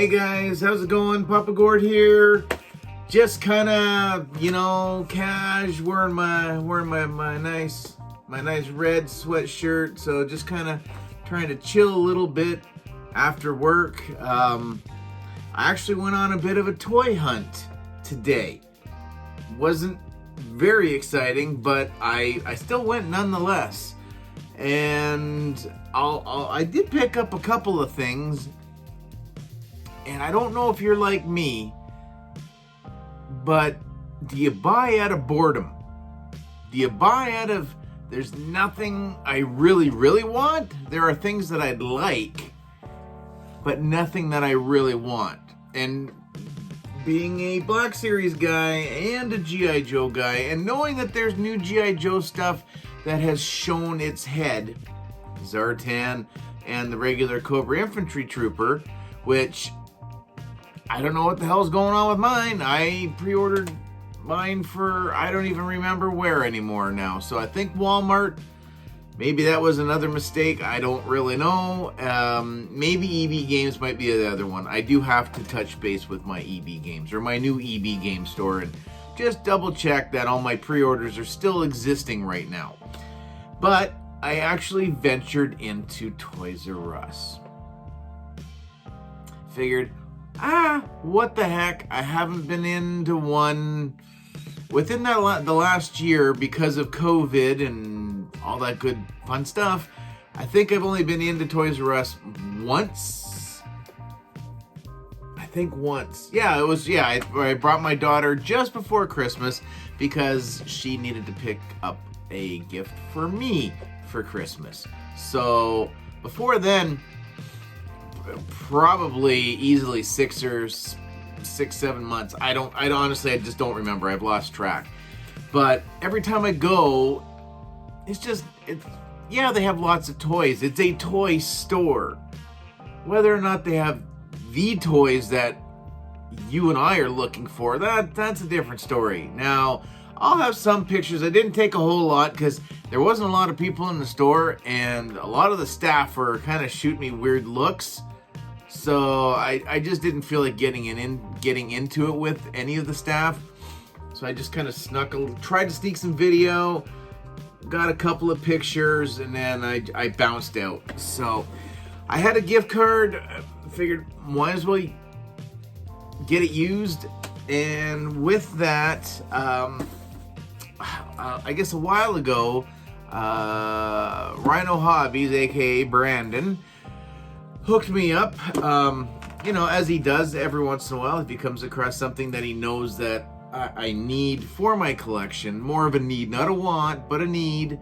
Hey guys, how's it going? Papa Gord here. Just kind of, cash, wearing my nice red sweatshirt. So just kind of trying to chill a little bit after work. I actually went on a bit of a toy hunt today. Wasn't very exciting, but I still went nonetheless. And I did pick up a couple of things. And I don't know if you're like me, but do you buy out of boredom? Do you buy out of, there's nothing I really want? There are things that I'd like, but nothing that I really want. And being a Black Series guy and a G.I. Joe guy, and knowing that there's new G.I. Joe stuff that has shown its head, Zartan and the regular Cobra Infantry Trooper, which I don't know what the hell's going on with mine. I pre-ordered mine for, I don't even remember where anymore now. So I think Walmart, maybe that was another mistake. I don't really know. Maybe EB Games might be the other one. I do have to touch base with my EB Games, or my new EB Game store, and just double check that all my pre-orders are still existing right now. But I actually ventured into Toysrus. Figured, what the heck? I haven't been into one within the last year because of COVID and all that good fun stuff. I think I've only been into Toysrus once. I think once. Yeah, it was, I brought my daughter just before Christmas because she needed to pick up a gift for me for Christmas. So before then, probably easily 6, 7 months. I honestly, I just don't remember. I've lost track. But every time I go, they have lots of toys. It's a toy store. Whether or not they have the toys that you and I are looking for, that's a different story. Now, I'll have some pictures. I didn't take a whole lot because there wasn't a lot of people in the store, and a lot of the staff were kind of shooting me weird looks. So I just didn't feel like getting into it with any of the staff. So I just kind of tried to sneak some video, got a couple of pictures, and then I bounced out. So I had a gift card, figured might as well get it used. And with that, I guess a while ago, Rhino Hobbies, aka Brandon, hooked me up, as he does every once in a while if he comes across something that he knows that I need for my collection. More of a need, not a want, but a need.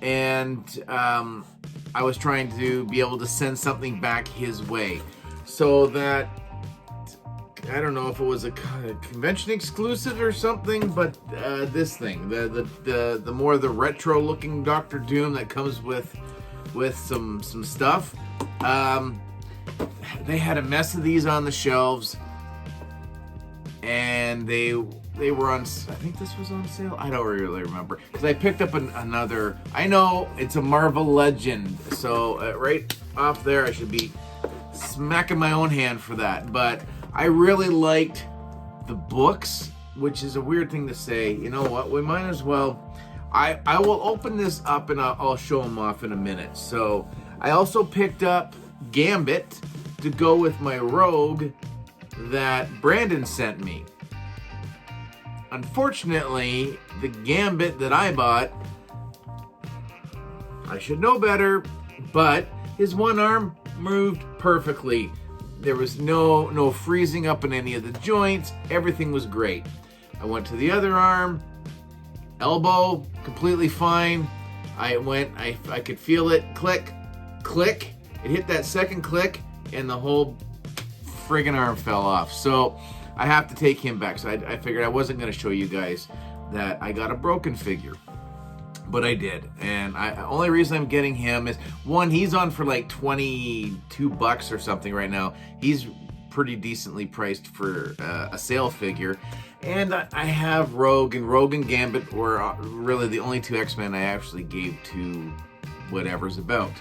And I was trying to be able to send something back his way. So that, I don't know if it was a convention exclusive or something, but this thing, the more the retro looking Dr. Doom that comes with some stuff. They had a mess of these on the shelves, and they were on, I think this was on sale. I don't really remember because I picked up another. I know it's a Marvel Legend, so right off there I should be smacking my own hand for that. But I really liked the books, which is a weird thing to say. You know what? We might as well. I will open this up and I'll show them off in a minute. So I also picked up Gambit to go with my Rogue that Brandon sent me. Unfortunately, the Gambit that I bought, I should know better, but his one arm moved perfectly. There was no freezing up in any of the joints. Everything was great. I went to the other arm, elbow, completely fine. I could feel it, click, click. It hit that second click, and the whole friggin' arm fell off. So I have to take him back. So I figured I wasn't going to show you guys that I got a broken figure. But I did. And the only reason I'm getting him is, one, he's on for like $22 or something right now. He's pretty decently priced for a sale figure. And I have Rogue and Gambit were really the only two X-Men I actually gave to whatever's about.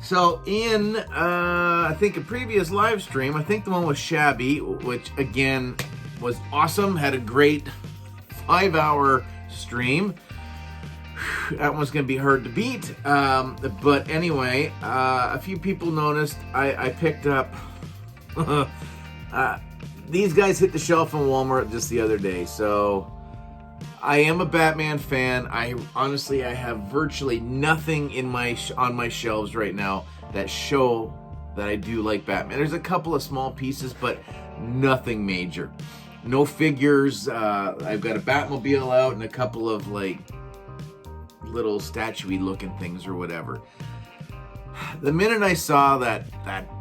So in, I think a previous live stream, I think the one with Shabby, which again was awesome, had a great 5-hour stream. That one's going to be hard to beat. But anyway, a few people noticed I picked up, these guys hit the shelf in Walmart just the other day. So I am a Batman fan. I have virtually nothing in on my shelves right now that show that I do like Batman. There's a couple of small pieces, but nothing major. No figures. I've got a Batmobile out and a couple of like little statue-y looking things or whatever. The minute I saw that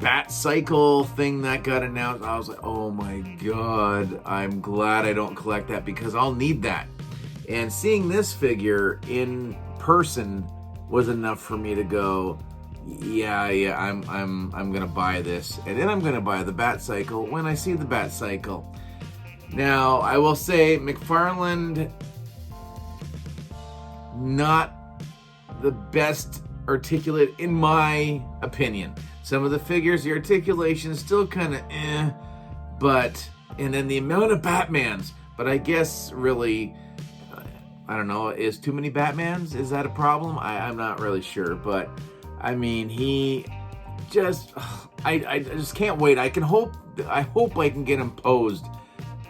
Bat Cycle thing that got announced, I was like, oh my god, I'm glad I don't collect that because I'll need that. And seeing this figure in person was enough for me to go, yeah, I'm gonna buy this, and then I'm gonna buy the Bat Cycle when I see the Bat Cycle. Now I will say McFarlane, not the best articulate in my opinion. Some of the figures, the articulation is still kind of and then the amount of Batmans, but I guess really, I don't know, is too many Batmans? Is that a problem? I'm not really sure, but I mean, he just, I just can't wait. I hope I can get him posed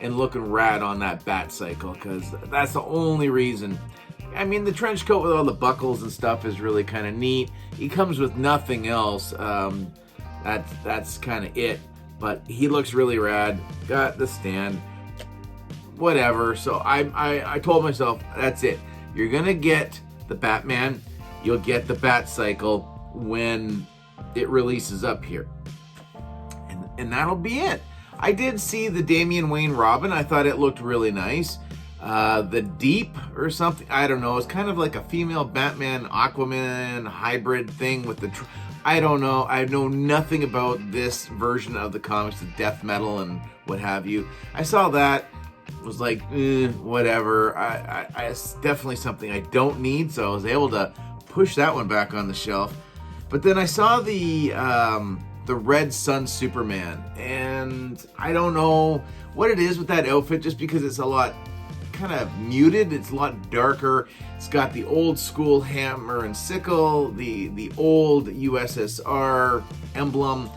and looking rad on that Bat Cycle, because that's the only reason. I mean, the trench coat with all the buckles and stuff is really kind of neat. He comes with nothing else. That's kind of it. But he looks really rad. Got the stand. Whatever. So I told myself, that's it. You're gonna get the Batman. You'll get the Bat Cycle when it releases up here, and that'll be it. I did see the Damian Wayne Robin. I thought it looked really nice. The Deep or something, I don't know. It's kind of like a female Batman Aquaman hybrid thing with the. I don't know. I know nothing about this version of the comics, the death metal and what have you. I saw that, was like, whatever. It's definitely something I don't need, so I was able to push that one back on the shelf. But then I saw the Red Sun Superman, and I don't know what it is with that outfit, just because it's a lot kind of muted. It's a lot darker. It's got the old school hammer and sickle, the old USSR emblem.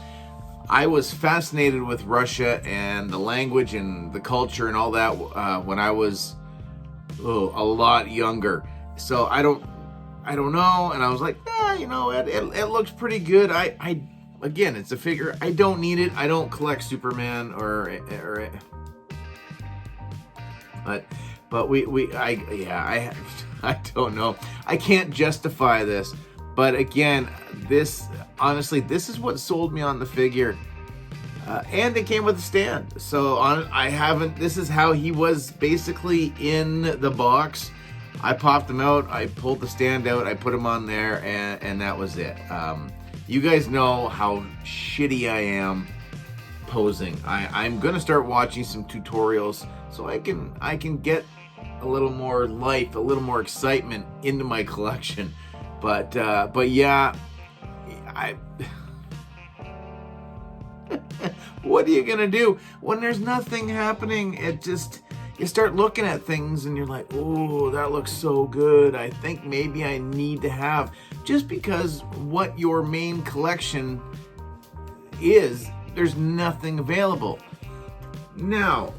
I was fascinated with Russia and the language and the culture and all that when I was a lot younger. So I don't know, and I was like, it looks pretty good. Again, it's a figure. I don't need it. I don't collect Superman but I don't know. I can't justify this. But again, this is what sold me on the figure. And it came with a stand. So this is how he was basically in the box. I popped him out, I pulled the stand out, I put him on there, and that was it. You guys know how shitty I am posing. I'm gonna start watching some tutorials so I can get a little more life, a little more excitement into my collection. But yeah, what are you gonna do when there's nothing happening? You start looking at things and you're like, oh, that looks so good. I think maybe I need to have, just because what your main collection is, there's nothing available. Now,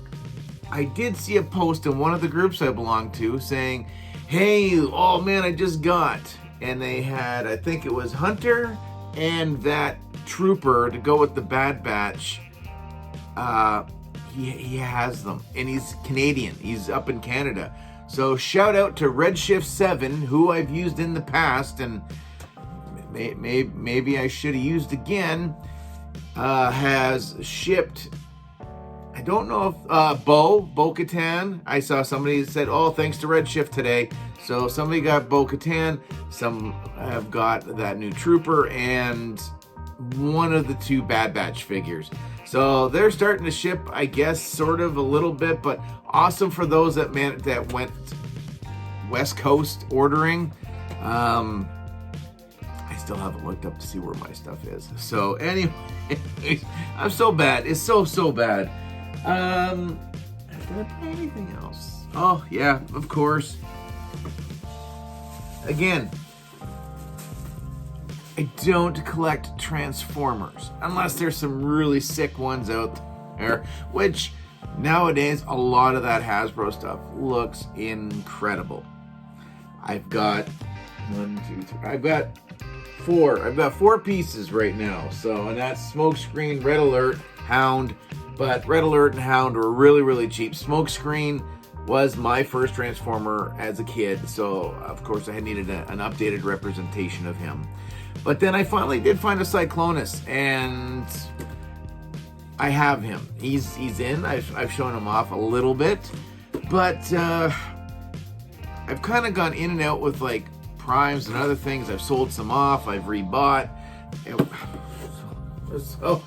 I did see a post in one of the groups I belong to saying, hey, oh man, I just got, and they had, I think it was Hunter and that Trooper to go with the Bad Batch. He has them, and he's Canadian. He's up in Canada. So shout out to Redshift 7, who I've used in the past, and maybe I should have used again. Has shipped, I don't know if Bo-Katan. I saw somebody that said, oh, thanks to Redshift today. So somebody got Bo-Katan, some have got that new Trooper, and one of the two Bad Batch figures. So they're starting to ship, I guess, sort of a little bit, but awesome for those that went West Coast ordering. I still haven't looked up to see where my stuff is. So anyway, I'm so bad. It's so bad. Did I buy anything else? Oh yeah, of course. Again, I don't collect Transformers unless there's some really sick ones out there, which nowadays a lot of that Hasbro stuff looks incredible. I've got I've got four pieces right now. So, and that's Smokescreen, Red Alert, Hound. But Red Alert and Hound were really cheap. Smokescreen was my first Transformer as a kid, so of course I needed an updated representation of him. But then I finally did find a Cyclonus, and I have him. He's in. I've shown him off a little bit, but I've kind of gone in and out with like primes and other things. I've sold some off. I've rebought. So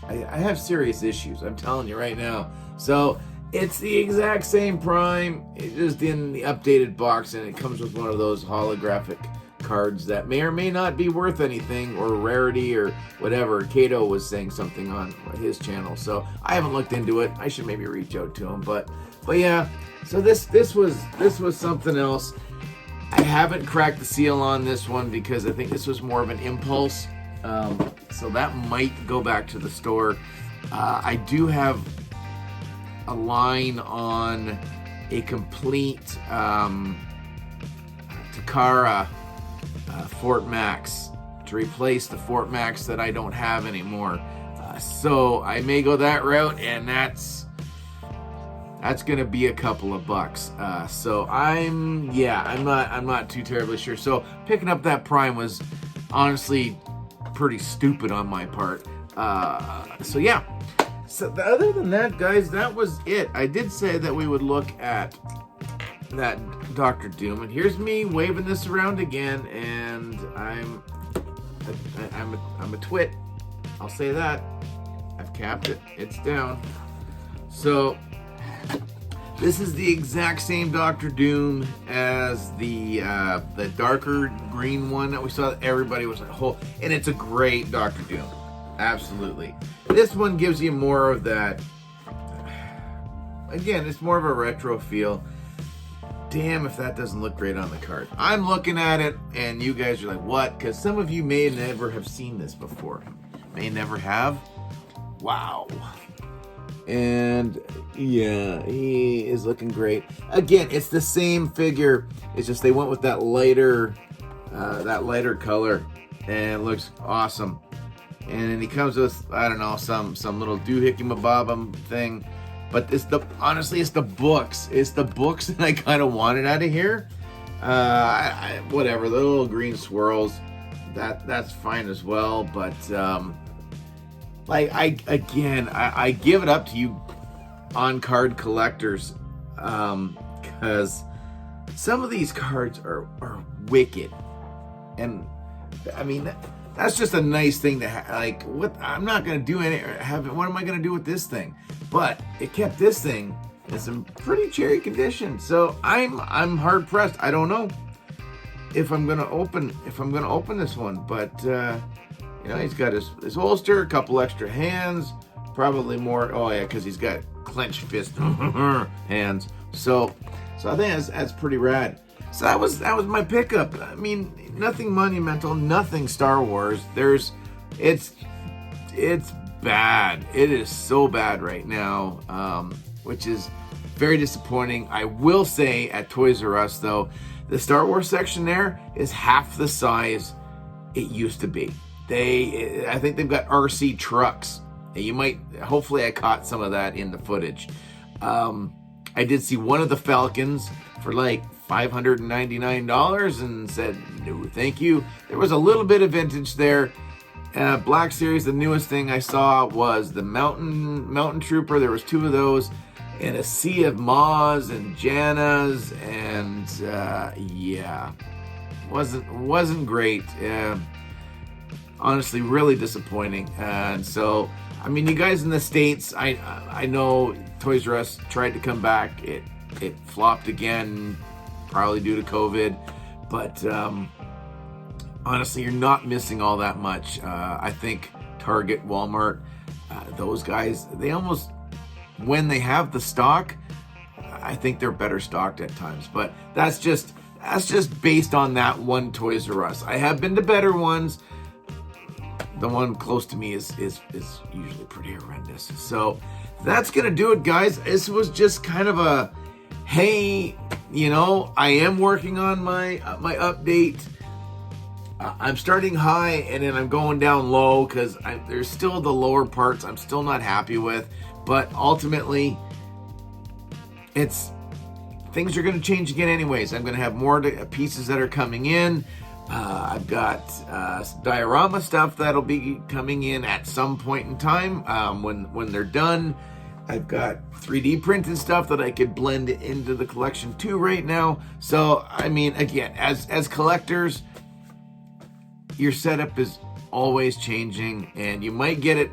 I have serious issues, I'm telling you right now. So it's the exact same prime, it's just in the updated box, and it comes with one of those holographic cards that may or may not be worth anything, or rarity, or whatever. Kato was saying something on his channel, so I haven't looked into it. I should maybe reach out to him, but yeah. So this was something else. I haven't cracked the seal on this one because I think this was more of an impulse. So that might go back to the store. I do have a line on a complete Takara Fort Max to replace the Fort Max that I don't have anymore. So I may go that route, and that's gonna be a couple of bucks. So I'm not too terribly sure. So picking up that prime was honestly pretty stupid on my part. So yeah. So other than that, guys, that was it. I did say that we would look at that Dr. Doom, and here's me waving this around again, and I'm a twit. I'll say that. I've capped it. It's down. So this is the exact same Dr. Doom as the darker green one that we saw. Everybody was like, "Oh," and it's a great Dr. Doom. Absolutely. This one gives you more of that. Again, it's more of a retro feel. Damn if that doesn't look great on the card. I'm looking at it, and you guys are like, what? Because some of you may never have seen this before. May never have. Wow. And yeah, he is looking great. Again, it's the same figure. It's just they went with that lighter color, and it looks awesome. And then he comes with, I don't know, some little doohickey-mabobbum thing. But honestly, it's the books. It's the books that I kind of wanted out of here. Whatever, the little green swirls, that's fine as well. But I give it up to you on-card collectors, because some of these cards are wicked. And I mean, that's just a nice thing to have. Like, what? I'm not gonna do any. What am I gonna do with this thing? But it kept this thing in some pretty cherry condition. So I'm hard pressed. I don't know if I'm gonna open this one. But he's got his holster, a couple extra hands, probably more. Oh yeah, because he's got clenched fist hands. So I think that's pretty rad. So that was my pickup. I mean, nothing monumental, nothing Star Wars. It's bad. It is so bad right now, which is very disappointing. I will say at Toysrus though, the Star Wars section there is half the size it used to be. I think they've got RC trucks. Hopefully I caught some of that in the footage. I did see one of the Falcons for like $599 and said, no, thank you. There was a little bit of vintage there. Black Series, the newest thing I saw was the Mountain Trooper. There was two of those, and a sea of Maws and Jannas, and yeah, wasn't great. Honestly, really disappointing. And so, I mean, you guys in the States, I know Toys R Us tried to come back. It flopped again. probably due to COVID. But honestly, you're not missing all that much. I think Target, Walmart, those guys, they almost, when they have the stock, I think they're better stocked at times. But that's just based on that one Toys R Us. I have been to better ones. The one close to me is usually pretty horrendous. So that's gonna do it, guys. This was just kind of a, hey, you know, I am working on my my update. I'm starting high and then I'm going down low because there's still the lower parts I'm still not happy with. But ultimately, things are going to change again anyways. I'm going to have more pieces that are coming in. I've got diorama stuff that'll be coming in at some point in time when they're done. I've got 3D printed stuff that I could blend into the collection too right now. So, I mean, again, as collectors, your setup is always changing and you might get it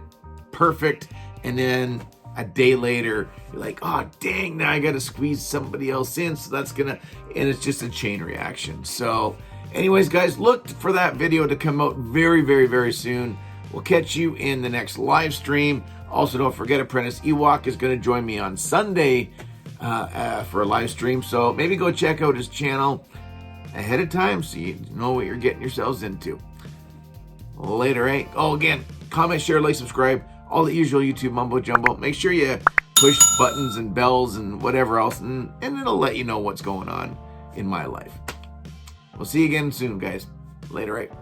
perfect and then a day later, you're like, oh, dang, now I got to squeeze somebody else in. So that's and it's just a chain reaction. So anyways, guys, look for that video to come out very, very, very soon. We'll catch you in the next live stream. Also, don't forget, Apprentice Ewok is going to join me on Sunday for a live stream. So maybe go check out his channel ahead of time so you know what you're getting yourselves into. Later, eh? Oh, again, comment, share, like, subscribe. All the usual YouTube mumbo jumbo. Make sure you push buttons and bells and whatever else, and it'll let you know what's going on in my life. We'll see you again soon, guys. Later, right?